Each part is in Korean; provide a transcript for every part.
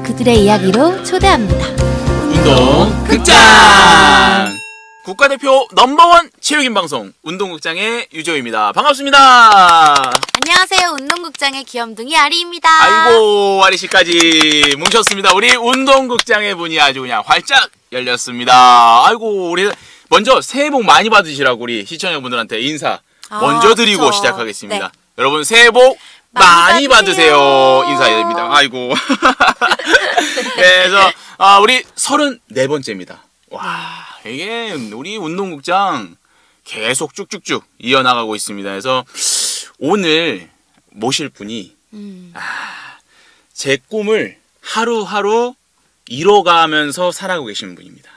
그들의 이야기로 초대합니다. 운동 극장! 국가대표 넘버원 체육인 방송 운동극장의 유재호입니다. 반갑습니다. 안녕하세요. 운동극장의 귀염둥이 아리입니다. 아이고, 아리씨까지 뭉쳤습니다. 우리 운동극장의 문이 아주 그냥 활짝 열렸습니다. 아이고, 우리 먼저 새해 복 많이 받으시라고 우리 시청자분들한테 인사 먼저 드리고 그렇죠. 시작하겠습니다. 네. 여러분 새해 복 많이 받으세요. 인사드립니다. 아이고. 그래서 우리 34번째입니다. 와, 이게 우리 운동극장 계속 쭉쭉쭉 이어나가고 있습니다. 그래서 오늘 모실 분이 제 꿈을 하루하루 이뤄가면서 살아가고 계시는 분입니다.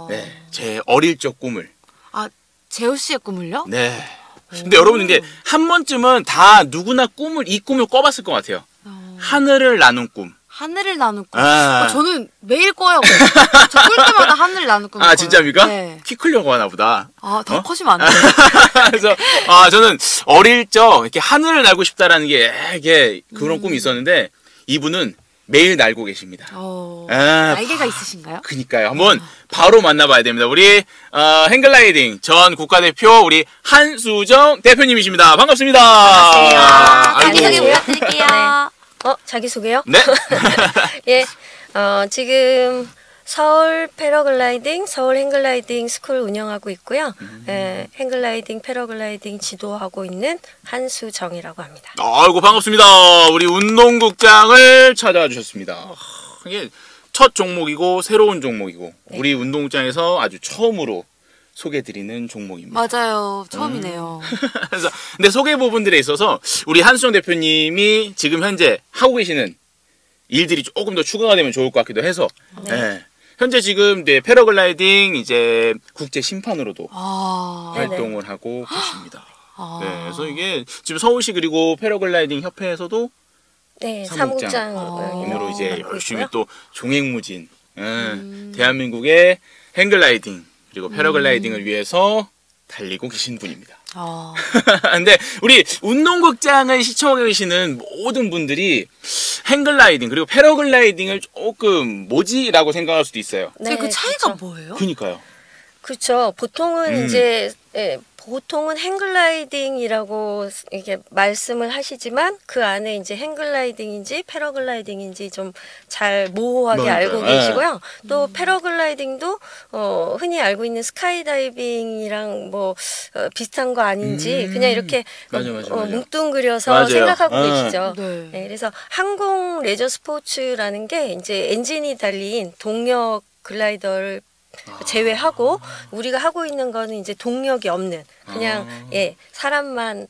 네, 제 어릴 적 꿈을. 재호 씨의 꿈을요? 네. 근데 여러분, 근데 한 번쯤은 다 누구나 이 꿈을 꿔봤을 것 같아요. 하늘을 나눈 꿈. 하늘을 나눌 꿈. 저는 매일 꿔요. 저 꿀 때마다 하늘을 나눌 꿈. 진짜입니까? 네. 키 크려고 하나 보다. 더 커지면 안 돼요. 그래서 저는 어릴 적 이렇게 하늘을 날고 싶다라는 게 이게 그런 꿈이 있었는데 이분은 매일 날고 계십니다. 날개가 있으신가요? 그니까요. 한번 바로 만나봐야 됩니다. 우리 행글라이딩 전 국가대표 우리 한수정 대표님이십니다. 반갑습니다. 반갑습니다. 자기소개 부탁드릴게요. 네. 자기소개요? 네. 예, 지금 서울 패러글라이딩, 서울 행글라이딩 스쿨 운영하고 있고요. 행글라이딩, 패러글라이딩 지도하고 있는 한수정이라고 합니다. 아이고, 반갑습니다. 우리 운동극장을 찾아와 주셨습니다. 이게 첫 종목이고 새로운 종목이고 네. 우리 운동극장에서 아주 처음으로 소개드리는 종목입니다. 맞아요. 처음이네요. 그래서 근데 소개 부분들에 있어서 우리 한수정 대표님이 지금 현재 하고 계시는 일들이 조금 더 추가가 되면 좋을 것 같기도 해서 네. 현재 지금 패러글라이딩 이제 국제 심판으로도 활동을 하고 계십니다. 네, 그래서 이게 지금 서울시 그리고 패러글라이딩 협회에서도 네, 사무장으로 이제 하고 열심히 있고요. 또 종횡무진 대한민국의 행글라이딩 그리고 패러글라이딩을 위해서 달리고 계신 분입니다. 근데 우리 운동극장을 시청하고 계시는 모든 분들이 행글라이딩 그리고 패러글라이딩을 조금 뭐지라고 생각할 수도 있어요. 네, 그 차이가 그렇죠. 뭐예요? 그니까요. 그렇죠. 보통은 이제 보통은 행글라이딩이라고 이렇게 말씀을 하시지만 그 안에 이제 행글라이딩인지 패러글라이딩인지 좀 잘 모호하게 알고 계시고요. 또 패러글라이딩도 흔히 알고 있는 스카이다이빙이랑 뭐 비슷한 거 아닌지 그냥 이렇게 맞아. 뭉뚱그려서 맞아요. 생각하고 계시죠. 네. 네, 그래서 항공 레저 스포츠라는 게 이제 엔진이 달린 동력 글라이더를 제외하고 우리가 하고 있는 거는 이제 동력이 없는 그냥 사람만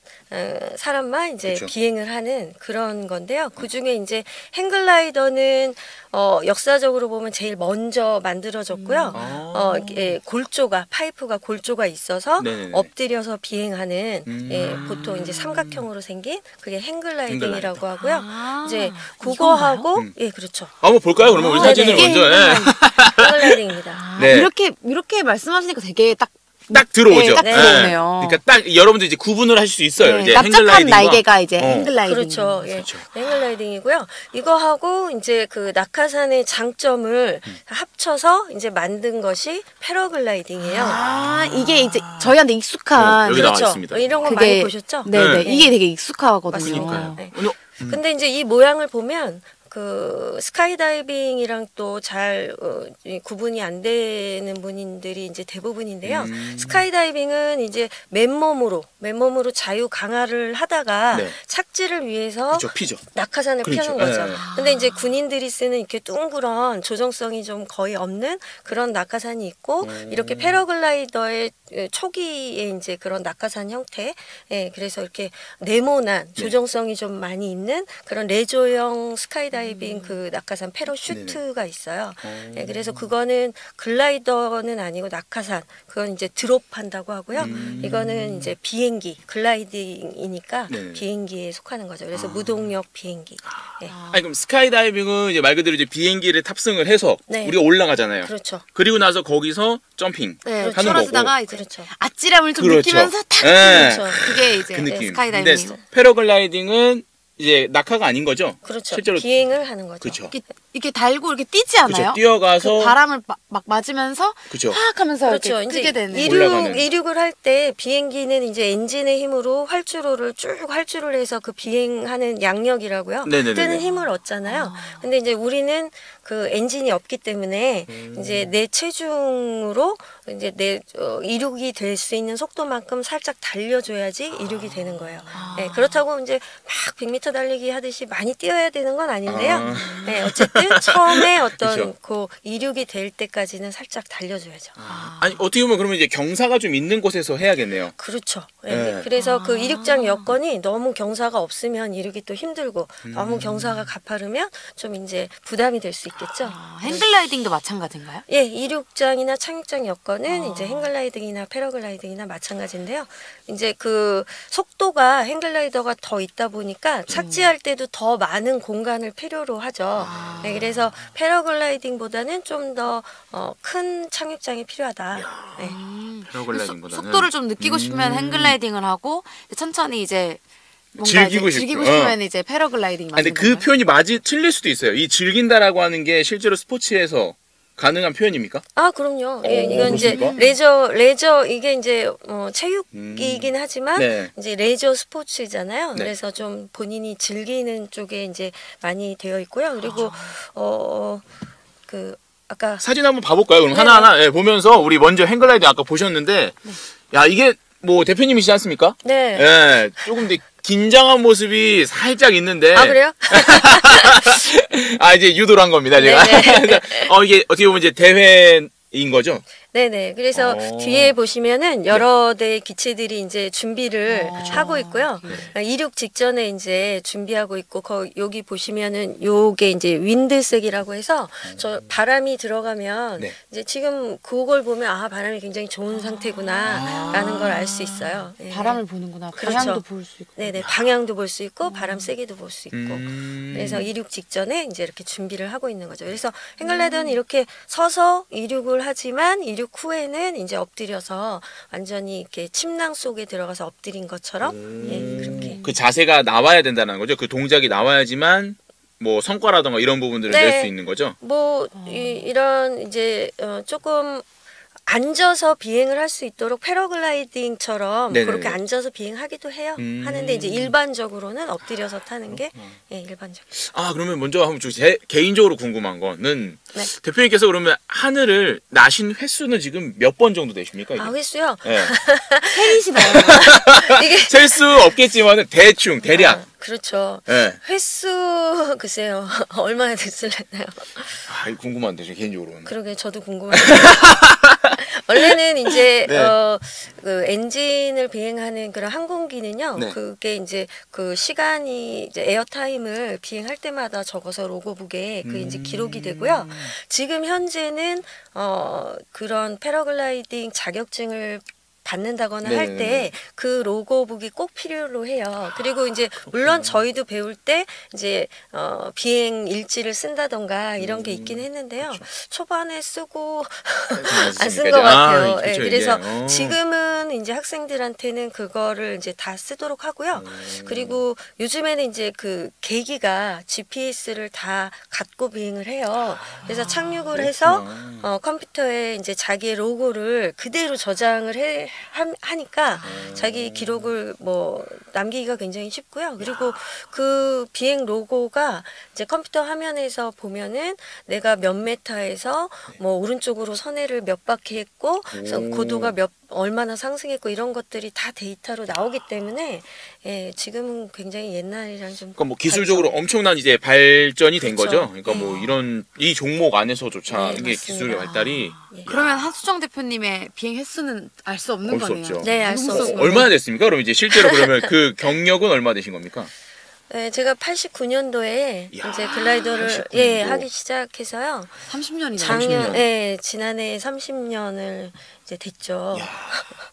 이제 그쵸. 비행을 하는 그런 건데요. 그 중에 이제 행글라이더는 역사적으로 보면 제일 먼저 만들어졌고요. 파이프가 골조가 있어서 네네네. 엎드려서 비행하는 보통 이제 삼각형으로 생긴 그게 행글라이딩이라고 하고요. 이제 그거하고 그렇죠. 한번 볼까요? 그러면 우리 사진을 먼저. 행글라이딩입니다. 네. 이렇게 말씀하시니까 되게 딱 들어오죠. 딱 들어오네요. 그러니까 딱 여러분들 이제 구분을 하실 수 있어요. 이제 납작한 행글라이딩과 날개가 이제 행글라이딩. 그렇죠. 행글라이딩이고요. 이거하고 이제 그 낙하산의 장점을 합쳐서 이제 만든 것이 패러글라이딩이에요. 이게 이제 저희한테 익숙한 여기 나와 있습니다. 이런 거 많이 보셨죠? 네네. 이게 되게 익숙하거든요. 그러니까요. 네. 근데 이제 이 모양을 보면 그 스카이다이빙이랑 또 잘 구분이 안 되는 분들이 이제 대부분인데요. 스카이다이빙은 이제 맨몸으로 자유 강화를 하다가 착지를 위해서 피죠. 낙하산을 그렇죠. 피하는 거죠. 근데 이제 군인들이 쓰는 이렇게 둥그런 조정성이 좀 거의 없는 그런 낙하산이 있고 이렇게 패러글라이더의 초기에 이제 그런 낙하산 형태, 그래서 이렇게 네모난 조정성이 좀 많이 있는 그런 레저형 스카이다이빙 그 낙하산 패러슈트가 있어요. 그래서 그거는 글라이더는 아니고 낙하산, 그건 이제 드롭한다고 하고요. 이거는 이제 비행기, 글라이딩이니까 비행기에 속하는 거죠. 그래서 무동력 비행기. 아니 그럼 스카이다이빙은 이제 말 그대로 이제 비행기를 탑승을 해서 우리가 올라가잖아요. 그렇죠. 그리고 나서 거기서 점핑 하는 거고. 이제 그렇죠. 아찔함을 좀 느끼면서 탁. 그렇죠. 그게 이제 그 느낌. 스카이다이빙. 근데 패러글라이딩은 이제 낙하가 아닌 거죠? 그렇죠. 실제로 비행을 하는 거죠. 그렇죠. 이렇게 달고 이렇게 뛰지 않아요? 그렇죠. 뛰어가서 그 바람을 막 맞으면서 그렇죠. 확 하면서 그렇죠. 이렇게 뜨게 되는. 올라가는. 이륙을 할 때 비행기는 이제 엔진의 힘으로 활주로를 쭉 활주를 해서 그 비행하는 양력이라고요. 네네네네. 뜨는 힘을 얻잖아요. 근데 이제 우리는 그 엔진이 없기 때문에 이제 내 체중으로 이제 내 이륙이 될 수 있는 속도만큼 살짝 달려줘야지 이륙이 되는 거예요. 네, 그렇다고 이제 막 100m 달리기 하듯이 많이 뛰어야 되는 건 아닌데요. 네, 어쨌든 처음에 어떤 그쵸. 그 이륙이 될 때까지는 살짝 달려줘야죠. 아니 어떻게 보면 그러면 이제 경사가 좀 있는 곳에서 해야겠네요. 그렇죠. 네. 네. 그래서 그 이륙장 여건이 너무 경사가 없으면 이륙이 또 힘들고 너무 경사가 가파르면 좀 이제 부담이 될 수 있겠죠. 행글라이딩도 마찬가지인가요? 예, 이륙장이나 착륙장 여건은 이제 행글라이딩이나 패러글라이딩이나 마찬가지인데요. 이제 그 속도가 행글라이더가 더 있다 보니까 착지할 때도 더 많은 공간을 필요로 하죠. 네, 그래서 패러글라이딩보다는 좀 더 큰 착륙장이 필요하다. 네. 패러글라이딩보다는 속도를 좀 느끼고 싶으면 행글라이딩을 하고 천천히 이제 뭔가 즐기고 이제 싶고. 즐기고 싶으면 이제 패러글라이딩 아니, 맞는 근데 그 표현이 틀릴 수도 있어요. 이 즐긴다라고 하는 게 실제로 스포츠에서 가능한 표현입니까? 아, 그럼요. 예, 이건 이제 그렇습니까? 레저 이게 이제 체육이긴 하지만 네. 이제 레저 스포츠잖아요. 네. 그래서 좀 본인이 즐기는 쪽에 이제 많이 되어 있고요. 그리고 그 아까 사진 한번 봐볼까요? 그럼 네네. 하나하나 예, 보면서 우리 먼저 행글라이딩 아까 보셨는데 야 이게 뭐 대표님이시지 않습니까? 네. 예, 조금 더 긴장한 모습이 살짝 있는데 아, 그래요? 아 이제 유도를 한 겁니다 제가. 네네. 이게 어떻게 보면 이제 대회인 거죠? 네네. 그래서 뒤에 보시면은 여러 대의 기체들이 이제 준비를 하고 있고요. 이륙 직전에 이제 준비하고 있고, 여기 보시면은 요게 이제 윈드색이라고 해서 저 바람이 들어가면 네. 이제 지금 그걸 보면 아, 바람이 굉장히 좋은 상태구나 라는 걸 알 수 있어요. 네. 바람을 보는구나. 그렇죠. 방향도 볼 수 있고. 네네. 방향도 볼 수 있고, 바람 세게도 볼 수 있고. 음. 그래서 이륙 직전에 이제 이렇게 준비를 하고 있는 거죠. 그래서 행글라이더는 이렇게 서서 이륙을 하지만 이륙 후에는 이제 엎드려서 완전히 이렇게 침낭 속에 들어가서 엎드린 것처럼 예, 그렇게. 그 자세가 나와야 된다는 거죠. 그 동작이 나와야지만 뭐 성과라던가 이런 부분들을 네. 낼 수 있는 거죠. 뭐 이런 이제 조금 앉아서 비행을 할 수 있도록 패러글라이딩처럼 네네네. 그렇게 앉아서 비행하기도 해요. 하는데 이제 일반적으로는 엎드려서 타는 게 예, 일반적. 아 그러면 먼저 한번 제 개인적으로 궁금한 거는 네. 대표님께서 그러면 하늘을 나신 횟수는 지금 몇 번 정도 되십니까? 이게? 아, 횟수요? 네. 팬이시나요? 이게 셀 수 없겠지만 대충 대략. 그렇죠. 네. 횟수 글쎄요. 얼마나 됐을래나요? 아 이거 궁금한데 저 개인적으로는. 그러게 저도 궁금해요. 원래는 이제 네. 그 엔진을 비행하는 그런 항공기는요. 네. 그게 이제 그 시간이 이제 에어타임을 비행할 때마다 적어서 로고북에 그 이제 기록이 되고요. 지금 현재는 그런 패러글라이딩 자격증을 받는다거나 할 네네네. 때 그 로고북이 꼭 필요로 해요. 그리고 이제 물론 저희도 배울 때 이제 비행 일지를 쓴다던가 이런 게 있긴 했는데요. 초반에 쓰고 안 쓴 것 같아요. 아, 예, 그쵸, 그래서 이게. 지금은 이제 학생들한테는 그거를 이제 다 쓰도록 하고요. 그리고 요즘에는 이제 그 계기가 GPS를 다 갖고 비행을 해요. 그래서 착륙을 해서 컴퓨터에 이제 자기의 로고를 그대로 저장을 하니까 자기 기록을 뭐 남기기가 굉장히 쉽고요. 그리고 그 비행 로고가 이제 컴퓨터 화면에서 보면은 내가 몇 메타에서 뭐 오른쪽으로 선회를 몇 바퀴 했고 그래서 고도가 얼마나 상승했고 이런 것들이 다 데이터로 나오기 때문에 예, 지금은 굉장히 옛날이랑 좀 그러니까 뭐 기술적으로 엄청난 이제 발전이 된 그렇죠. 거죠. 그러니까 뭐 이런 이 종목 안에서조차 네, 이게 맞습니다. 기술의 발달이 예. 그러면 한수정 대표님의 비행 횟수는 알 수 없는 알 수 거네요. 없죠. 네, 알 수 너무 없습니다. 얼마나 됐습니까? 그럼 이제 실제로 그러면 그 경력은 얼마 되신 겁니까? 네, 제가 89년도에 이야, 이제 글라이더를 89년도. 예, 하기 시작해서요. 30년이네요. 작년 30년. 예, 지난해 30년을 이제 됐죠.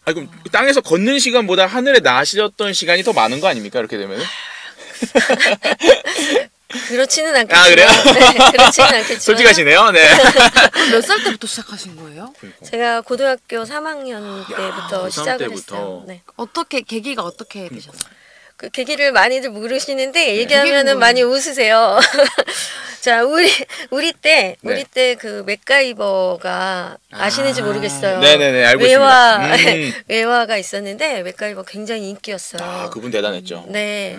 아 그럼 땅에서 걷는 시간보다 하늘에 나시렸던 시간이 더 많은 거 아닙니까? 이렇게 되면? 그렇지는 않겠지만. 아, 그래요? 네, 그렇지는 않겠지만. 솔직하시네요. 네. 몇 살 때부터 시작하신 거예요? 제가 고등학교 3학년 때부터 고3 시작을 때부터. 했어요. 네. 계기가 어떻게 되셨어요? 그 계기를 많이들 모르시는데 얘기하면은 궁금해요. 많이 웃으세요. 자, 우리 때 네. 그 맥가이버가 아시는지 모르겠어요. 네네네, 알고 외화 있습니다. 외화가 있었는데 맥가이버 굉장히 인기였어요. 아, 그분 대단했죠. 네.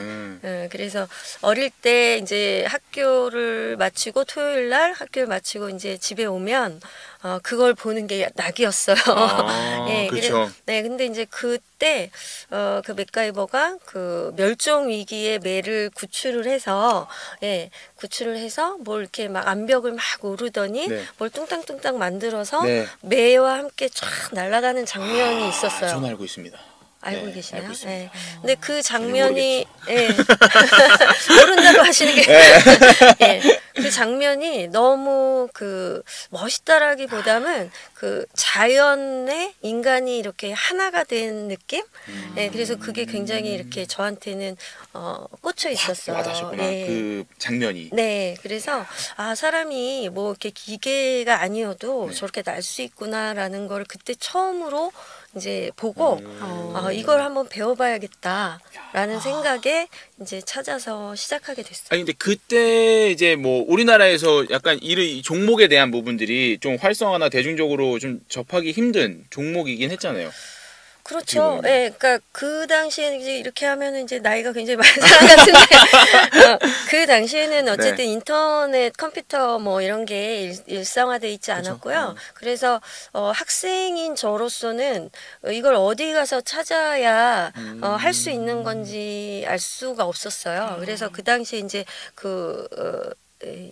그래서 어릴 때 이제 학교를 마치고 토요일 날 학교를 마치고 이제 집에 오면 그걸 보는 게 낙이었어요. 예, 그렇죠. 네, 근데 이제 그때 그 맥가이버가 그 멸종 위기의 매를 구출을 해서 뭘 이렇게 막 암벽을 막 오르더니 네. 뭘 뚱땅뚱땅 만들어서 네. 매와 함께 쫙 날아가는 장면이 있었어요. 저는 알고 있습니다. 알고 네, 계시나요? 알고 있습니다. 네. 근데 그 장면이 모른다고 하시는 게 그 장면이 너무 그 멋있다라기보다는 그 자연에 인간이 이렇게 하나가 된 느낌? 그래서 그게 굉장히 이렇게 저한테는 꽂혀 있었어요. 와닿으셨구나. 그 장면이. 네, 그래서 사람이 뭐 이렇게 기계가 아니어도 저렇게 날 수 있구나라는 걸 그때 처음으로 이제 보고 이걸 한번 배워봐야겠다라는 생각에 이제 찾아서 시작하게 됐어요. 아니 근데 그때 이제 뭐 우리나라에서 약간 이 종목에 대한 부분들이 좀 활성화나 대중적으로 좀 접하기 힘든 종목이긴 했잖아요. 그렇죠. 예, 그러니까 그 당시에 이제 이렇게 하면은 이제 나이가 굉장히 많은 사람 같은데 그 당시에는 어쨌든 인터넷, 컴퓨터 뭐 이런 게 일상화돼 있지 않았고요. 그래서 학생인 저로서는 이걸 어디 가서 찾아야 할 수 있는 건지 알 수가 없었어요. 그래서 그 당시에 이제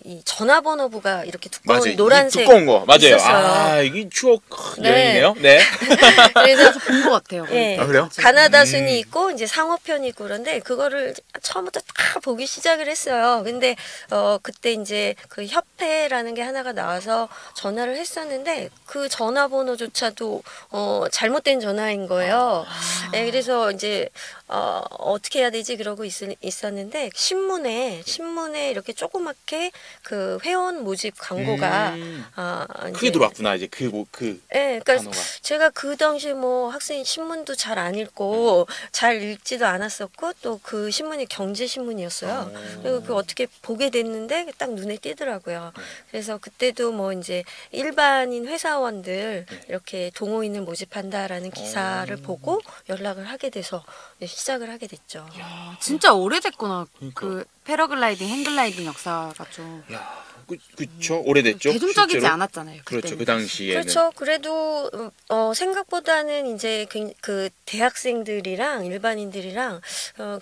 이 전화번호부가 이렇게 두꺼운 맞아요. 노란색 두꺼운 거 맞아요. 있었어요. 이게 추억 여행이네요. 네. 그래서 본 것 같아요. 예, 그래요? 가나다 순이 있고 이제 상어편이 있고 그런데 그거를 처음부터 다 보기 시작을 했어요. 근데 그때 이제 그 협회라는 게 하나가 나와서 전화를 했었는데 그 전화번호조차도 잘못된 전화인 거예요. 예, 그래서 이제 어떻게 해야 되지 그러고 있었는데 신문에 이렇게 조그맣게 그 회원 모집 광고가 크게 들어왔구나 이제 예, 그러니까 단어가. 제가 그 당시 뭐 학생 신문도 잘 안 읽고 잘 읽지도 않았었고 또 그 신문이 경제 신문이었어요. 그리고 그 어떻게 보게 됐는데 딱 눈에 띄더라고요. 그래서 그때도 뭐 이제 일반인 회사원들 이렇게 동호인을 모집한다라는 기사를 보고 연락을 하게 돼서 시작을 하게 됐죠. 진짜 오래됐구나. 그 패러글라이딩, 행글라이딩 역사가 좀 그쵸 오래됐죠. 대중적이지 실제로? 않았잖아요. 그렇죠. 그 당시에는. 그렇죠. 그래도 생각보다는 이제 그 대학생들이랑 일반인들이랑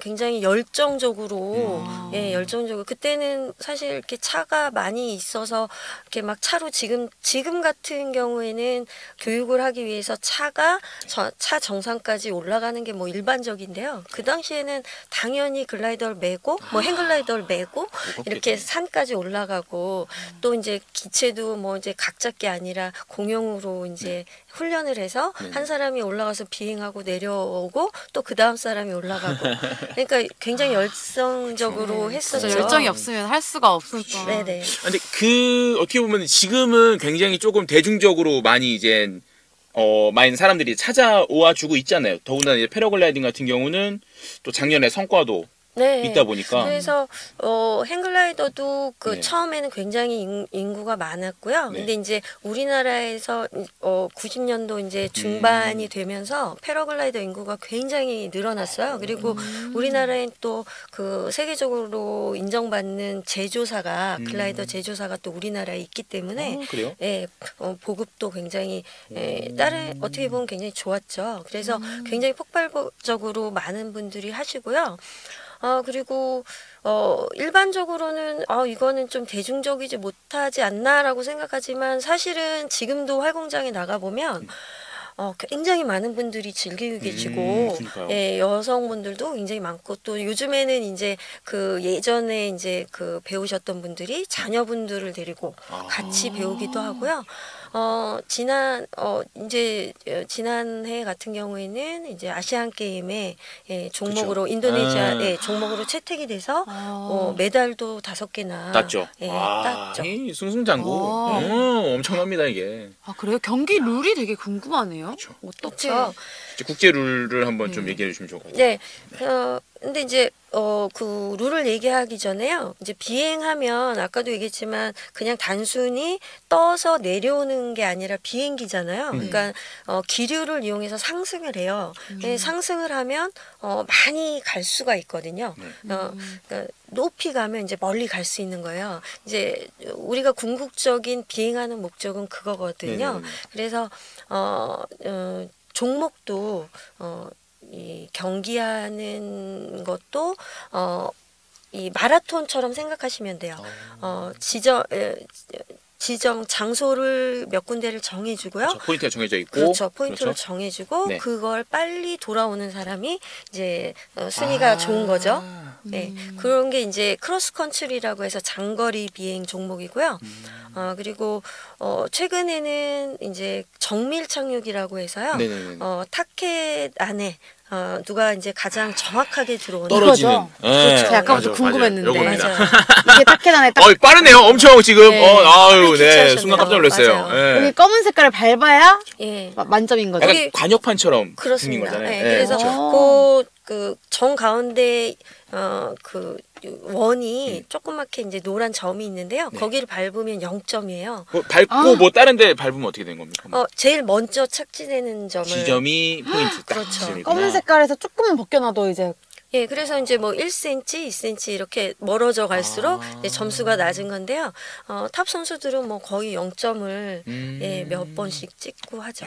굉장히 열정적으로 열정적으로 그때는 사실 이렇게 차가 많이 있어서 이렇게 막 차로 지금 같은 경우에는 교육을 하기 위해서 차가 차 정상까지 올라가는 게 뭐 일반적인데요. 그 당시에는 당연히 글라이더를 메고 뭐 행글라이더를 메고 이렇게 산까지 올라가고 또 이제 기체도 뭐 이제 각자 게 아니라 공용으로 이제 훈련을 해서 한 사람이 올라가서 비행하고 내려오고 또 그 다음 사람이 올라가고 그러니까 굉장히 열성적으로 했었죠. 열정이 없으면 할 수가 없으니까. 네네. 근데 어떻게 보면 지금은 굉장히 조금 대중적으로 많이 이제 많은 사람들이 찾아와 주고 있잖아요. 더군다나 이제 패러글라이딩 같은 경우는 또 작년에 성과도 있다 보니까. 그래서 행글라이더도 처음에는 굉장히 인구가 많았고요. 근데 이제 우리나라에서 90년도 이제 중반이 되면서 패러글라이더 인구가 굉장히 늘어났어요. 그리고 우리나라엔 또 그 세계적으로 인정받는 제조사가 글라이더 제조사가 또 우리나라에 있기 때문에 그래요? 보급도 굉장히 다른 어떻게 보면 굉장히 좋았죠. 그래서 굉장히 폭발적으로 많은 분들이 하시고요. 그리고 일반적으로는 이거는 좀 대중적이지 못하지 않나라고 생각하지만 사실은 지금도 활공장에 나가 보면 굉장히 많은 분들이 즐기고 계시고 여성분들도 굉장히 많고 또 요즘에는 이제 그 예전에 이제 그 배우셨던 분들이 자녀분들을 데리고 같이 배우기도 하고요. 지난해 같은 경우에는 이제 아시안 게임에 종목으로 그쵸. 인도네시아 종목으로 채택이 돼서 메달도 5개나 땄죠. 땄죠. 승승장구. 엄청납니다 이게. 그래요? 경기 룰이 되게 궁금하네요. 그렇죠. 어떻게? 그렇죠. 국제 룰을 한번 좀 얘기해 주시면 좋을 것 같아요. 네, 근데 이제 그 룰을 얘기하기 전에요. 이제 비행하면 아까도 얘기했지만 그냥 단순히 떠서 내려오는 게 아니라 비행기잖아요. 그러니까 기류를 이용해서 상승을 해요. 상승을 하면 많이 갈 수가 있거든요. 그러니까 높이 가면 이제 멀리 갈 수 있는 거예요. 이제 우리가 궁극적인 비행하는 목적은 그거거든요. 그래서 종목도 이 경기하는 것도 이 마라톤처럼 생각하시면 돼요. 지정 장소를 몇 군데를 정해주고요. 그렇죠. 포인트가 정해져 있고. 그렇죠. 포인트를 그렇죠. 정해주고 네. 그걸 빨리 돌아오는 사람이 이제 순위가 좋은 거죠. 네, 그런 게 이제 크로스 컨트리라고 해서 장거리 비행 종목이고요. 그리고 최근에는 이제 정밀 착륙이라고 해서요. 타켓 안에 누가 이제 가장 정확하게 들어오는 떨어지는. 네. 제가 아까부터 맞아요, 궁금했는데. 맞아요. 요겁니다. 이게 타켓 안에 딱 빠르네요. 엄청 지금. 네. 아유, 네. 기초하셨네요. 순간 깜짝 놀랐어요. 맞아요. 네. 여기 검은 색깔을 밟아야 예. 만점인 거죠. 약간 여기- 관역판처럼 생긴 그렇습니다. 거잖아요. 네, 네, 그래서 그렇죠. 그 정 가운데 그 원이 조그맣게 이제 노란 점이 있는데요. 네. 거기를 밟으면 0점이에요. 뭐 밟고 뭐 다른 데 밟으면 어떻게 되는 겁니까? 제일 먼저 착지되는 점을 지점이 포인트 딱 그렇죠. 지점이구나. 검은 색깔에서 조금만 벗겨놔도 이제 예, 그래서 이제 뭐 1cm, 2cm 이렇게 멀어져 갈수록 이제 점수가 낮은 건데요. 탑 선수들은 뭐 거의 0점을 예, 몇 번씩 찍고 하죠.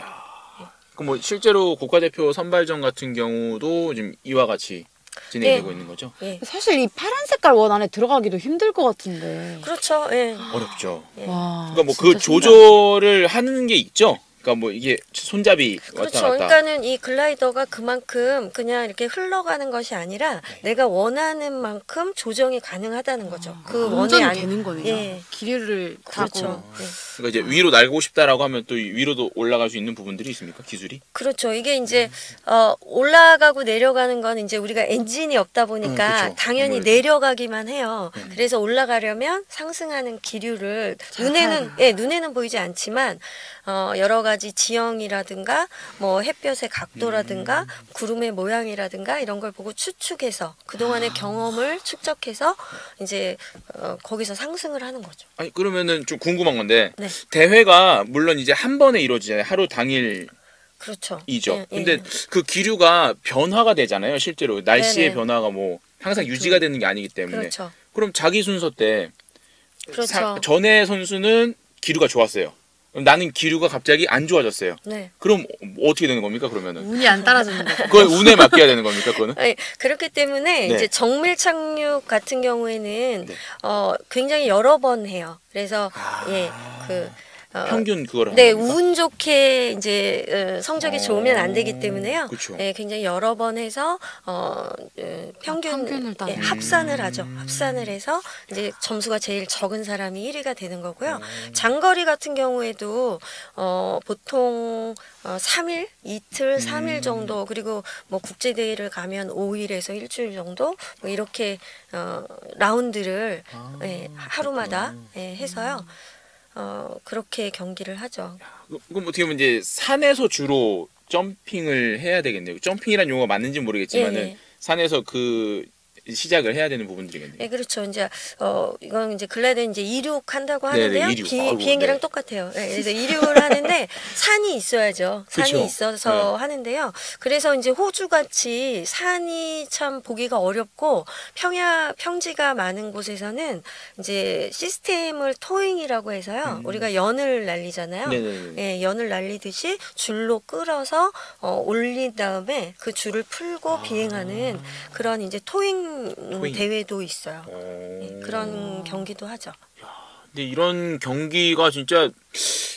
그럼 뭐 실제로 국가대표 선발전 같은 경우도 지금 이와 같이 진행되고 있는 거죠? 예. 사실 이 파란 색깔 원 안에 들어가기도 힘들 것 같은데. 그렇죠. 예. 어렵죠. 예. 와. 그러니까 뭐 그 진짜 조절을 하는 게 있죠. 그러니까 뭐 이게 손잡이 왔다 그렇죠. 갔다. 그러니까는 이 글라이더가 그만큼 그냥 이렇게 흘러가는 것이 아니라 내가 원하는 만큼 조정이 가능하다는 거죠. 그 원에 운전이 안 되는 거네요. 예. 기류를 타고. 그렇죠. 예. 그러니까 이제 위로 날고 싶다라고 하면 또 위로도 올라갈 수 있는 부분들이 있습니까? 기술이? 그렇죠. 이게 이제 올라가고 내려가는 건 이제 우리가 엔진이 없다 보니까 그렇죠. 당연히 아무래도. 내려가기만 해요. 그래서 올라가려면 상승하는 기류를 눈에는 보이지 않지만 여러 가지 지형이라든가 뭐 햇볕의 각도라든가 구름의 모양이라든가 이런 걸 보고 추측해서 그동안의 경험을 축적해서 이제 거기서 상승을 하는 거죠. 아니 그러면은 좀 궁금한 건데 네. 대회가 물론 이제 한 번에 이루어지잖아요. 하루 당일이죠. 그렇죠. 근데 그 기류가 변화가 되잖아요. 실제로 날씨의 네네. 변화가 뭐 항상 유지가 되는 게 아니기 때문에. 그렇죠. 그럼 자기 순서 때 그렇죠. 전에 선수는 기류가 좋았어요. 그럼 나는 기류가 갑자기 안 좋아졌어요. 네. 그럼 어떻게 되는 겁니까? 그러면은 운이 안 따라주는 거. 그건 운에 맡겨야 되는 겁니까? 그거는? 아니, 그렇기 때문에 네. 이제 정밀 착륙 같은 경우에는 네. 굉장히 여러 번 해요. 그래서 예, 그 평균 그거를 네, 하는 겁니까? 운 좋게 이제 성적이 좋으면 안 되기 때문에요. 그쵸. 예, 굉장히 여러 번 해서 평균을 따서. 합산을 하죠. 합산을 해서 이제 점수가 제일 적은 사람이 1위가 되는 거고요. 장거리 같은 경우에도 보통 3일, 이틀, 3일 정도 그리고 뭐 국제 대회를 가면 5일에서 일주일 정도 뭐 이렇게 라운드를 예, 하루마다 예, 해서요. 그렇게 경기를 하죠. 그럼 어떻게 보면 이제 산에서 주로 점핑을 해야 되겠네요. 점핑이란 용어가 맞는지 모르겠지만은 예, 예. 산에서 그 시작을 해야 되는 부분들이겠네요. 네, 그렇죠. 이제 이건 이제 글라이더는 이제 이륙한다고 네네, 하는데요. 이륙. 아이고, 비행기랑 네. 똑같아요. 네, 그래서 이륙을 하는데 산이 있어야죠. 산이 그쵸. 있어서 하는데요. 그래서 이제 호주 같이 산이 참 보기가 어렵고 평지가 많은 곳에서는 이제 시스템을 토잉이라고 해서요. 우리가 연을 날리잖아요. 네네네. 예, 연을 날리듯이 줄로 끌어서 올린 다음에 그 줄을 풀고 비행하는 그런 이제 토잉 대회도 있어요. 예, 그런 경기도 하죠. 근데 이런 경기가 진짜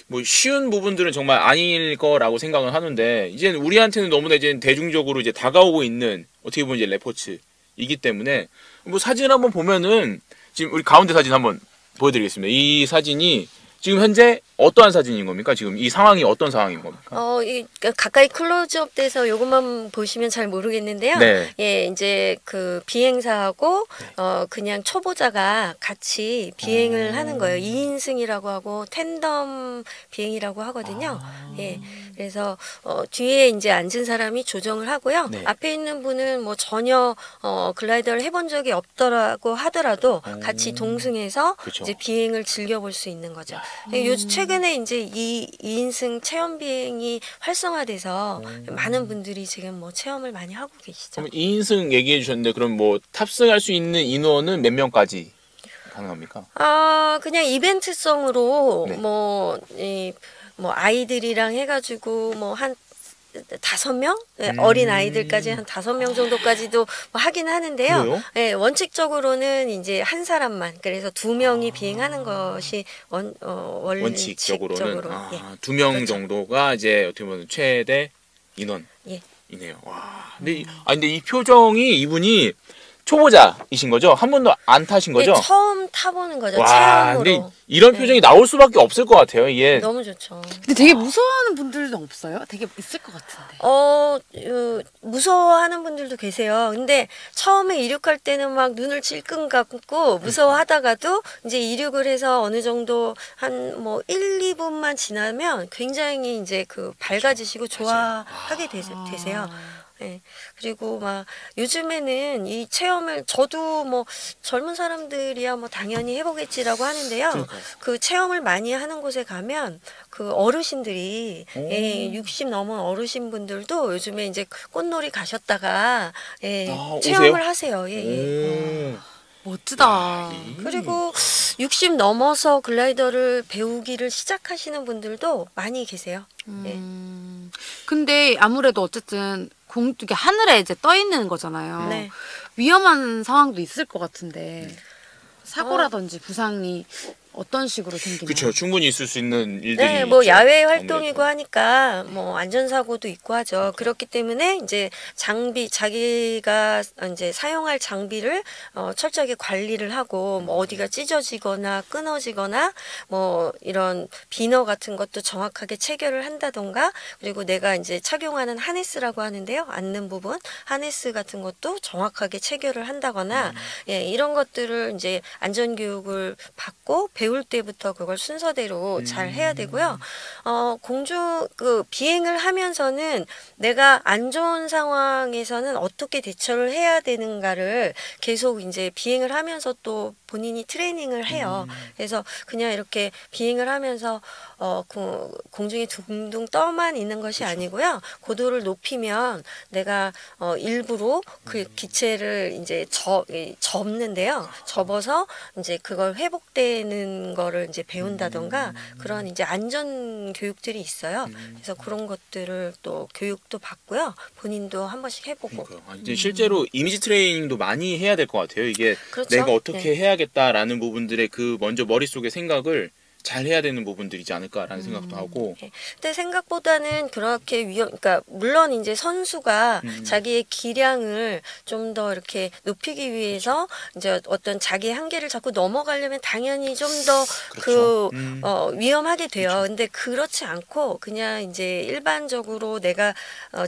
뭐 쉬운 부분들은 정말 아닐 거라고 생각을 하는데 이제는 우리한테는 너무나 이제 대중적으로 이제 다가오고 있는 어떻게 보면 이제 레포츠이기 때문에 뭐 사진 한번 보면은 지금 우리 가운데 사진 한번 보여드리겠습니다. 이 사진이 지금 현재 어떠한 사진인 겁니까? 지금 이 상황이 어떤 상황인 겁니까? 가까이 클로즈업 돼서 요것만 보시면 잘 모르겠는데요. 네. 예, 이제 그 비행사하고 그냥 초보자가 같이 비행을 하는 거예요. 2인승이라고 하고 텐덤 비행이라고 하거든요. 예. 그래서 뒤에 이제 앉은 사람이 조정을 하고요. 네. 앞에 있는 분은 뭐 전혀 글라이더를 해본 적이 없더라고 하더라도 같이 동승해서 그쵸. 이제 비행을 즐겨볼 수 있는 거죠. 요즘 최근에 이제 이 2인승 체험 비행이 활성화돼서 많은 분들이 지금 뭐 체험을 많이 하고 계시죠. 그럼 2인승 얘기해 주셨는데 그럼 뭐 탑승할 수 있는 인원은 몇 명까지 가능합니까? 그냥 이벤트성으로 네. 뭐 아이들이랑 해가지고 뭐 한 5명? 네, 어린 아이들까지 한 5명 정도까지도 뭐 하긴 하는데요. 그래요? 네, 원칙적으로는 이제 한 사람만, 그래서 2명이 비행하는 것이 원칙적으로. 원칙적으로는 예. 2명 그렇죠. 정도가 이제 어떻게 보면 최대 인원이네요. 예. 와. 근데 이 표정이 이분이 초보자이신 거죠? 한 번도 안 타신 거죠? 네, 처음 타보는 거죠. 와, 체험으로. 근데 이런 표정이 나올 수밖에 없을 것 같아요. 이게 너무 좋죠. 근데 되게 무서워하는 분들도 없어요? 되게 있을 것 같은데. 무서워하는 분들도 계세요. 근데 처음에 이륙할 때는 막 눈을 찔끔 감고 무서워하다가도 이제 이륙을 해서 어느 정도 한 뭐 1, 2분만 지나면 굉장히 이제 그 밝아지시고 좋아하게 되세요. 네. 그리고 막 요즘에는 이 체험을 저도 뭐 젊은 사람들이야 뭐 당연히 해보겠지라고 하는데요. 그러니까요. 그 체험을 많이 하는 곳에 가면 그 어르신들이 60 넘은 어르신 분들도 요즘에 이제 꽃놀이 가셨다가 체험을 오세요? 하세요. 예. 멋지다. 그리고 60 넘어서 글라이더를 배우기를 시작하시는 분들도 많이 계세요. 근데 아무래도 어쨌든 이게 하늘에 이제 떠 있는 거잖아요. 네. 위험한 상황도 있을 것 같은데 사고라든지 부상이 어떤 식으로 생기나요? 그렇죠. 충분히 있을 수 있는 일들이 네, 뭐 있죠. 야외 활동이고 아무래도. 하니까 뭐 안전사고도 있고 하죠. 그렇기 때문에 이제 자기가 이제 사용할 장비를 철저하게 관리를 하고 뭐 어디가 찢어지거나 끊어지거나 뭐 이런 비너 같은 것도 정확하게 체결을 한다던가, 그리고 내가 이제 착용하는 하네스라고 하는데요. 앉는 부분 하네스 같은 것도 정확하게 체결을 한다거나 예, 이런 것들을 이제 안전 교육을 받고 배울 때부터 그걸 순서대로 잘 해야 되고요. 비행을 하면서는 내가 안 좋은 상황에서는 어떻게 대처를 해야 되는가를 계속 이제 비행을 하면서 또 본인이 트레이닝을 해요. 그래서 그냥 이렇게 비행을 하면서 공중에 둥둥 떠만 있는 것이 아니고요. 고도를 높이면 내가 일부러 그 기체를 이제 접는데요. 접어서 이제 그걸 회복되는 거를 이제 배운다던가 그런 이제 안전 교육들이 있어요. 그래서 그런 것들을 또 교육도 받고요. 본인도 한 번씩 해보고. 이제 실제로 이미지 트레이닝도 많이 해야 될 것 같아요. 이게 그렇죠. 내가 어떻게 네. 해야겠다라는 부분들의 그 먼저 머릿속에 생각을 잘 해야 되는 부분들이지 않을까라는 생각도 하고. 근데 생각보다는 그렇게 그러니까 물론 이제 선수가 자기의 기량을 좀 더 이렇게 높이기 위해서 이제 어떤 자기의 한계를 자꾸 넘어가려면 당연히 좀 더 그렇죠. 위험하게 돼요. 근데 그렇지 않고 그냥 이제 일반적으로 내가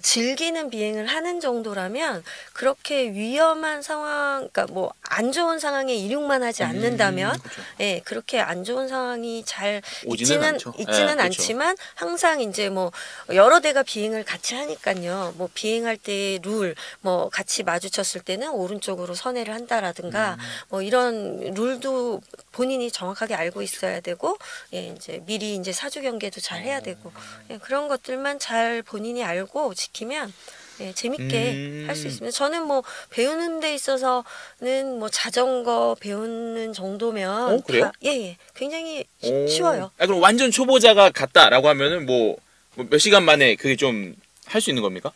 즐기는 비행을 하는 정도라면 그렇게 위험한 상황, 그러니까 뭐 안 좋은 상황에 이륙만 하지 않는다면, 그렇죠. 예, 그렇게 안 좋은 상황이 잘 오지는 있지는 않죠. 예, 않지만 항상 이제 뭐 여러 대가 비행을 같이 하니까요. 뭐 비행할 때의 룰, 뭐 같이 마주쳤을 때는 오른쪽으로 선회를 한다라든가 뭐 이런 룰도 본인이 정확하게 알고 있어야 되고, 예, 이제 미리 이제 사주 경계도 잘 해야 되고, 예, 그런 것들만 잘 본인이 알고 지키면 예, 재밌게 할 수 있습니다. 저는 뭐 배우는 데 있어서는 뭐 자전거 배우는 정도면 그래요? 예, 굉장히 쉬워요. 그럼 완전 초보자가 갔다라고 하면은 뭐 몇 시간 만에 그게 좀 할 수 있는 겁니까?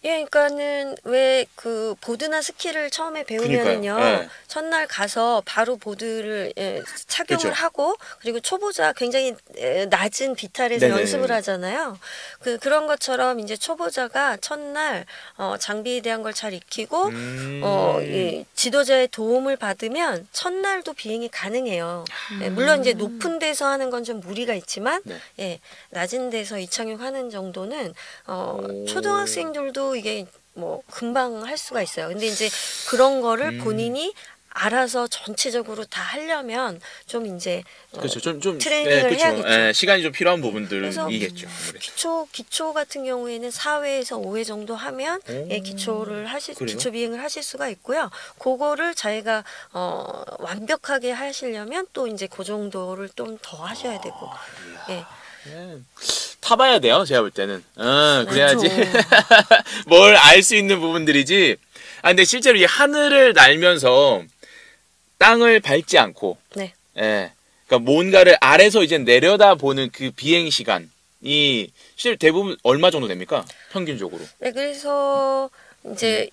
예, 그러니까는 왜 그 보드나 스키를 처음에 배우면은요, 그러니까요. 예. 첫날 가서 바로 보드를 착용을 그렇죠. 하고 그리고 초보자 굉장히 낮은 비탈에서 네네. 연습을 하잖아요. 그런 것처럼 이제 초보자가 첫날 장비에 대한 걸 잘 익히고 이 지도자의 도움을 받으면 첫날도 비행이 가능해요. 예, 물론 이제 높은 데서 하는 건 좀 무리가 있지만 네. 예, 낮은 데서 이착륙하는 정도는 초등학생들도 이게 뭐 금방 할 수가 있어요. 근데 이제 그런 거를 본인이 알아서 전체적으로 다 하려면 좀 이제 그렇죠. 좀 트레이닝을 그렇죠. 해야겠죠. 예, 시간이 좀 필요한 그래서 부분들이겠죠. 아무래도. 기초 같은 경우에는 4회에서 5회 정도 하면 기초를 그래요? 기초 비행을 하실 수가 있고요. 그거를 자기가 완벽하게 하시려면 또 이제 그 정도를 좀 더 하셔야 되고. 예. 타봐야 돼요. 제가 볼 때는. 그래야지 그렇죠. 뭘 알 수 있는 부분들이지. 아 근데 실제로 이 하늘을 날면서 땅을 밟지 않고, 네. 예, 그러니까 뭔가를 아래서 이제 내려다 보는 그 비행 시간이 실제 대부분 얼마 정도 됩니까? 평균적으로. 네, 그래서 이제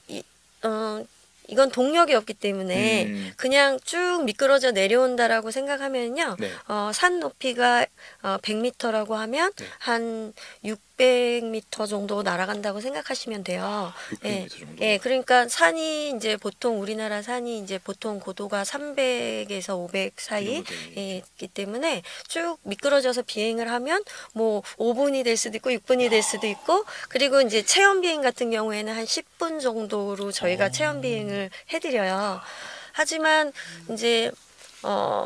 이건 동력이 없기 때문에 그냥 쭉 미끄러져 내려온다라고 생각하면요. 네. 산 높이가 100m라고 하면 네. 한 600m 정도 날아간다고 생각하시면 돼요. 600m 정도. 예, 그러니까 산이 이제 보통 우리나라 산이 이제 보통 고도가 300에서 500 사이 있기 때문에 쭉 미끄러져서 비행을 하면 뭐 5분이 될 수도 있고 6분이 될 수도 있고 그리고 이제 체험 비행 같은 경우에는 한 10분 정도로 저희가 체험 비행을 해드려요. 하지만 이제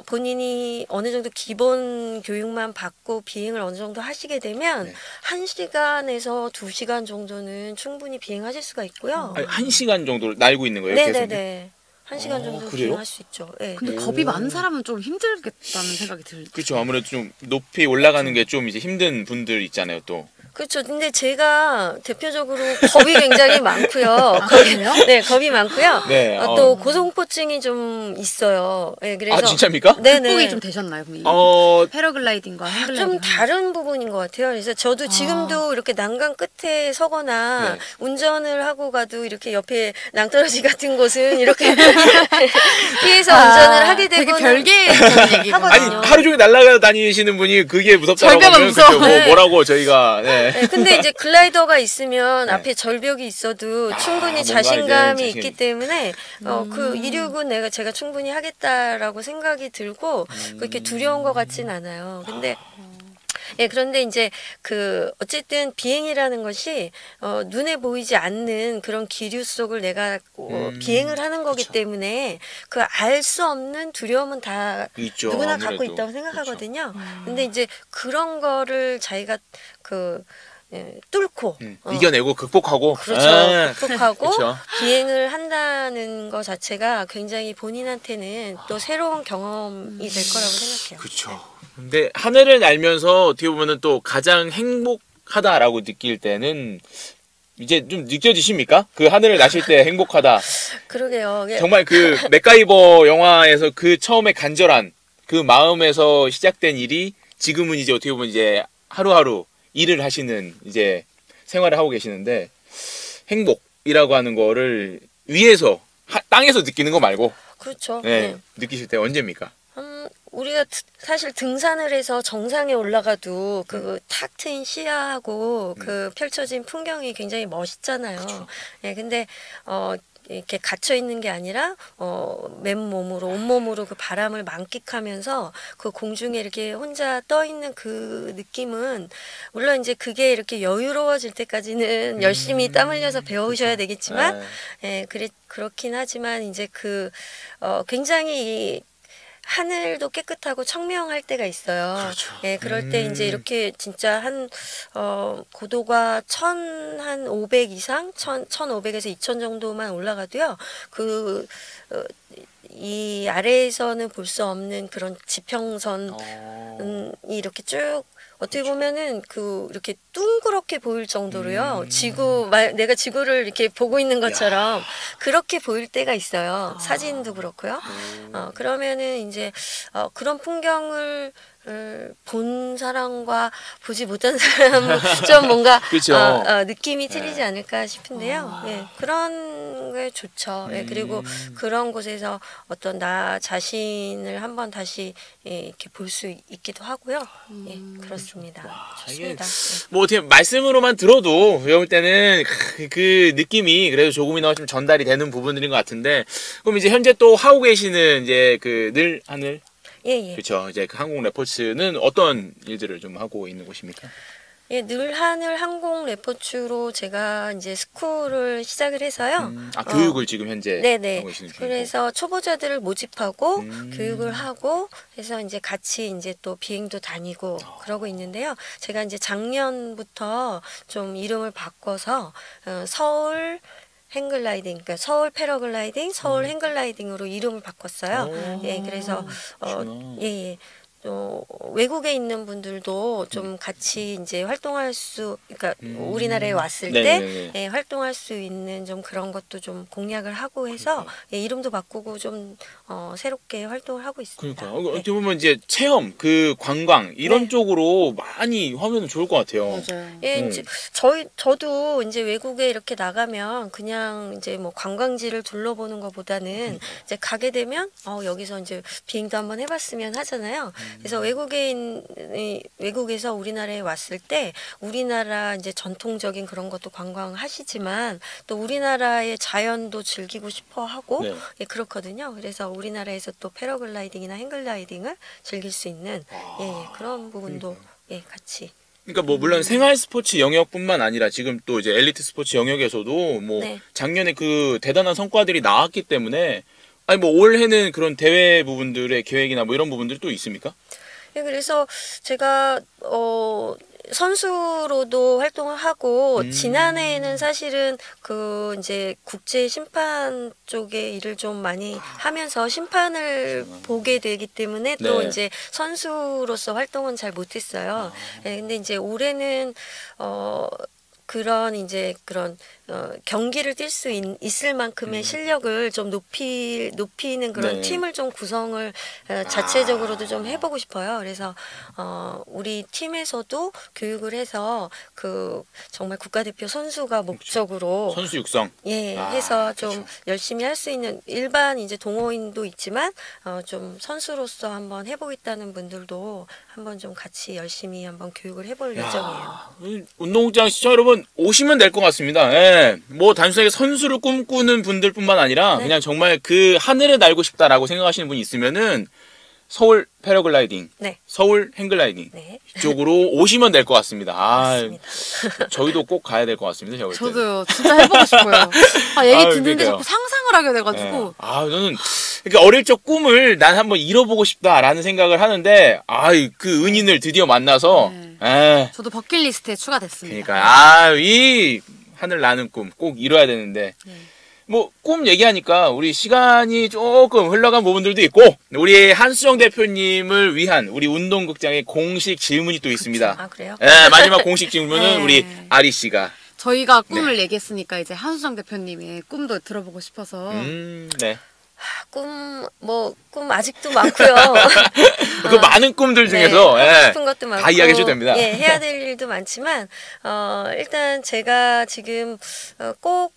본인이 어느 정도 기본 교육만 받고 비행을 어느 정도 하시게 되면 네. 1시간에서 2시간 정도는 충분히 비행하실 수가 있고요. 아니, 1시간 정도 날고 있는 거예요? 계속? 네네네. 1시간 정도 그래요? 비행할 수 있죠. 네. 근데 겁이 많은 사람은 좀 힘들겠다는 생각이 들죠. 그렇죠. 아무래도 좀 높이 올라가는 게 좀 이제 힘든 분들 있잖아요, 또. 그렇죠. 근데 제가 대표적으로 겁이 굉장히 많고요. 그래요? 네, 겁이 많고요. 네, 또 고소공포증이 좀 있어요. 네, 그래서 아, 진짜입니까? 네네. 극복이 좀 되셨나요, 그럼? 패러글라이딩과 행글라이딩 좀 다른 부분인 것 같아요. 그래서 저도 지금도 이렇게 난간 끝에 서거나 네. 운전을 하고 가도 이렇게 옆에 낭떠러지 같은 곳은 이렇게 피해서 운전을 하게 되게 되고 별개적인 얘기가 아니 하루 종일 날아가 다니시는 분이 그게 무섭다고 절벽은 하면 무서워. 그죠? 네. 뭐라고 저희가 네. 네, 근데 이제 글라이더가 있으면 네. 앞에 절벽이 있어도 충분히 뭔가 자신감이 이제 있기 때문에 그 이륙은 제가 충분히 하겠다라고 생각이 들고 그렇게 두려운 것 같진 않아요. 근데 예, 그런데 이제 어쨌든 비행이라는 것이 눈에 보이지 않는 그런 기류 속을 내가 비행을 하는 거기 그쵸. 때문에 그 알 수 없는 두려움은 다 있죠, 누구나 아무래도. 갖고 있다고 생각하거든요. 근데 이제 그런 거를 자기가 뚫고 이겨내고 극복하고 그렇죠. 아, 극복하고 그쵸. 비행을 한다는 것 자체가 굉장히 본인한테는 또 새로운 경험이 될 거라고 생각해요. 그렇죠. 근데 하늘을 날면서 어떻게 보면은 또 가장 행복하다라고 느낄 때는 이제 좀 느껴지십니까? 그 하늘을 나실 때 행복하다. 그러게요. 정말 그 맥가이버 영화에서 그 처음에 간절한 그 마음에서 시작된 일이 지금은 이제 어떻게 보면 이제 하루하루 일을 하시는 이제 생활을 하고 계시는데 행복이라고 하는 거를 위에서 땅에서 느끼는 거 말고 그렇죠. 네, 네. 느끼실 때 언제입니까? 우리가 사실 등산을 해서 정상에 올라가도 그 탁 트인 시야하고 그 펼쳐진 풍경이 굉장히 멋있잖아요. 예, 근데 이렇게 갇혀 있는 게 아니라 맨몸으로 온몸으로 그 바람을 만끽하면서 그 공중에 이렇게 혼자 떠 있는 그 느낌은 물론 이제 그게 이렇게 여유로워질 때까지는 열심히 땀 흘려서 배우셔야 되겠지만 예, 그렇긴 하지만 이제 굉장히 하늘도 깨끗하고 청명할 때가 있어요. 그렇죠. 예, 그럴 때 이제 이렇게 진짜 고도가 1,500 이상, 1,500에서 2,000 정도만 올라가도요. 이 아래에서는 볼 수 없는 그런 지평선이 이렇게 쭉 어떻게 보면은 이렇게 둥그렇게 보일 정도로요. 내가 지구를 이렇게 보고 있는 것처럼 그렇게 보일 때가 있어요. 사진도 그렇고요. 그러면은 이제 그런 풍경을 본 사람과 보지 못한 사람은 좀 뭔가 그쵸. 느낌이 틀리지 않을까 싶은데요. 예, 그런 게 좋죠. 예, 그리고 그런 곳에서 어떤 나 자신을 한번 다시 이렇게 볼 수 있기도 하고요. 예, 그렇습니다. 좋습니다. 뭐 어떻게 말씀으로만 들어도 배울 때는 그 느낌이 그래도 조금이나마 좀 전달이 되는 부분들인 것 같은데, 그럼 이제 현재 또 하고 계시는 이제 그 늘 하늘 예. 그렇죠. 이제 그 항공 레포츠는 어떤 일들을 좀 하고 있는 곳입니까? 예, 늘 하늘 항공 레포츠로 제가 이제 스쿨을 시작을 해서요. 교육을 지금 현재 네네. 하고 계시는 중이고. 그래서 초보자들을 모집하고 교육을 하고 해서 이제 같이 이제 또 비행도 다니고 그러고 있는데요. 제가 이제 작년부터 좀 이름을 바꿔서 서울 행글라이딩, 그러니까 서울 패러글라이딩, 서울 행글라이딩으로 이름을 바꿨어요. 예, 그래서 예. 외국에 있는 분들도 좀 같이 이제 활동할 수, 그러니까 우리나라에 왔을 때 예, 활동할 수 있는 좀 그런 것도 좀 공략을 하고 해서 예, 이름도 바꾸고 좀 새롭게 활동을 하고 있습니다. 그러니까 어떻게 보면 이제 체험, 그 관광 이런 네. 쪽으로 많이 하면 좋을 것 같아요. 맞아요. 예, 이제 저도 이제 외국에 이렇게 나가면 그냥 이제 뭐 관광지를 둘러보는 것보다는 이제 가게 되면 여기서 이제 비행도 한번 해봤으면 하잖아요. 그래서 외국에서 우리나라에 왔을 때 우리나라 이제 전통적인 그런 것도 관광하시지만 또 우리나라의 자연도 즐기고 싶어 하고 네. 예, 그렇거든요. 그래서 우리나라에서 또 패러글라이딩이나 행글라이딩을 즐길 수 있는 그런 부분도 예, 같이. 그러니까 뭐 물론 생활 스포츠 영역뿐만 아니라 지금 또 이제 엘리트 스포츠 영역에서도 뭐 네. 작년에 그 대단한 성과들이 나왔기 때문에 아니 뭐 올해는 그런 대회 부분들의 계획이나 뭐 이런 부분들이 또 있습니까? 예, 그래서 제가 선수로도 활동을 하고 지난해에는 사실은 그 이제 국제 심판 쪽의 일을 좀 많이 하면서 심판을 보게 되기 때문에 또 네. 이제 선수로서 활동은 잘 못했어요. 예, 근데 이제 올해는 그런 경기를 뛸 수 있을 만큼의 실력을 좀 높이는 그런 네. 팀을 좀 구성을 자체적으로도 좀 해보고 싶어요. 그래서 우리 팀에서도 교육을 해서 그 정말 국가대표 선수가 목적으로 선수 육성. 해서 좀 그렇죠. 열심히 할 수 있는 일반 이제 동호인도 있지만 좀 선수로서 한번 해보겠다는 분들도 한번 좀 같이 열심히 한번 교육을 해볼 예정이에요. 운동장 시청 여러분 오시면 될 것 같습니다. 예. 뭐 단순하게 선수를 꿈꾸는 분들뿐만 아니라 네. 그냥 정말 그 하늘을 날고 싶다라고 생각하시는 분이 있으면은 서울 패러글라이딩, 네. 서울 행글라이딩 네. 이쪽으로 오시면 될 것 같습니다. 맞습니다. 저희도 꼭 가야 될 것 같습니다. 제가 볼 때는. 저도요. 진짜 해보고 싶어요. 얘기 듣는데 그러니까요. 자꾸 상상을 하게 돼가지고. 저는 그러니까 어릴 적 꿈을 난 한번 이뤄보고 싶다라는 생각을 하는데 그 은인을 드디어 만나서 저도 버킷리스트에 추가됐습니다. 그러니까 이 하늘 나는 꿈 꼭 이뤄야 되는데 뭐 꿈 얘기하니까 우리 시간이 조금 흘러간 부분들도 있고 우리 한수정 대표님을 위한 우리 운동극장의 공식 질문이 또 있습니다. 아, 그래요? 네, 마지막 공식 질문은 네. 우리 아리 씨가 저희가 꿈을 얘기했으니까 이제 한수정 대표님의 꿈도 들어보고 싶어서 네. 꿈 아직도 많고요. 그 많은 꿈들 중에서 하고 싶은 것도 많고 다 이야기해도 됩니다. 예, 해야 될 일도 많지만 일단 제가 지금 꼭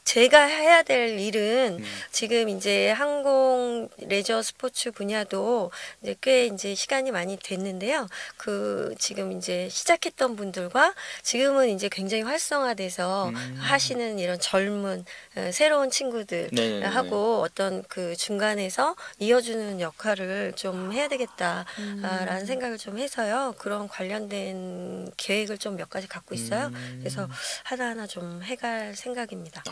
제가 해야 될 일은 지금 이제 항공 레저 스포츠 분야도 이제 꽤 이제 시간이 많이 됐는데요. 지금 이제 시작했던 분들과 지금은 이제 굉장히 활성화돼서 하시는 이런 젊은 새로운 친구들하고 어떤 그 중간에서 이어주는 역할을 좀 해야 되겠다라는 생각을 좀 해서요. 그런 관련된 계획을 좀 몇 가지 갖고 있어요. 그래서 하나하나 좀 해갈 생각입니다.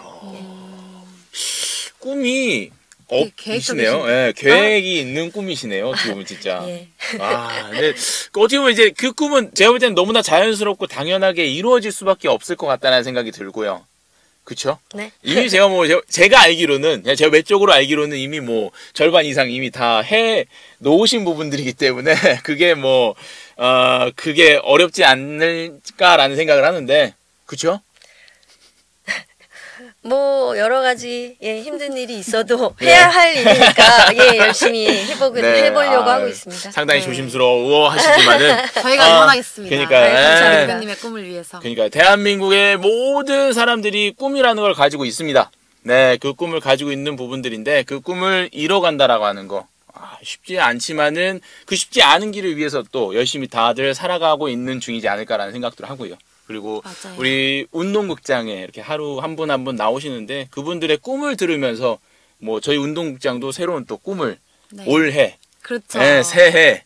꿈이 계획적이시네요. 예, 계획이 있는 꿈이시네요. 어떻게 보면 진짜. 예. 근데 어떻게 보면 이제 그 꿈은 제가 볼 때는 너무나 자연스럽고 당연하게 이루어질 수밖에 없을 것 같다는 생각이 들고요. 그쵸? 네. 이미 제가 알기로는, 제가 외적으로 알기로는 이미 뭐 절반 이상 이미 다 해 놓으신 부분들이기 때문에 그게 어렵지 않을까라는 생각을 하는데, 그쵸? 뭐 여러 가지 힘든 일이 있어도 해야 할 일이니까 열심히 해보려고 하고 있습니다. 상당히 네. 조심스러워 하시지만은 저희가 응원하겠습니다. 그러니까 감사합니다. 대표님의 꿈을 위해서. 그러니까 대한민국의 모든 사람들이 꿈이라는 걸 가지고 있습니다. 네, 그 꿈을 가지고 있는 부분들인데 그 꿈을 이뤄간다라고 하는 거 쉽지 않지만은 그 쉽지 않은 길을 위해서 또 열심히 다들 살아가고 있는 중이지 않을까라는 생각도 하고요. 그리고 맞아요. 우리 운동극장에 이렇게 하루 한 분 한 분 나오시는데 그분들의 꿈을 들으면서 뭐 저희 운동극장도 새로운 또 꿈을 네. 올해, 그렇죠. 네, 새해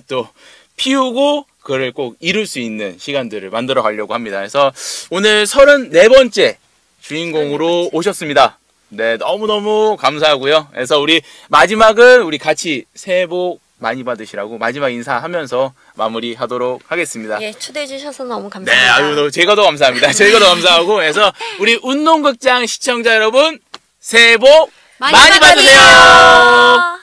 또 피우고 그걸 꼭 이룰 수 있는 시간들을 만들어 가려고 합니다. 그래서 오늘 34번째 주인공으로 오셨습니다. 네, 너무너무 감사하고요. 그래서 우리 마지막은 우리 같이 새해 복 많이 받으시라고 마지막 인사하면서 마무리하도록 하겠습니다. 초대해 주셔서 너무 네, 감사합니다. 아유, 제가 더 감사합니다. 제가 더 감사하고, 그래서 우리 운동극장 시청자 여러분, 새해 복 많이 받으세요.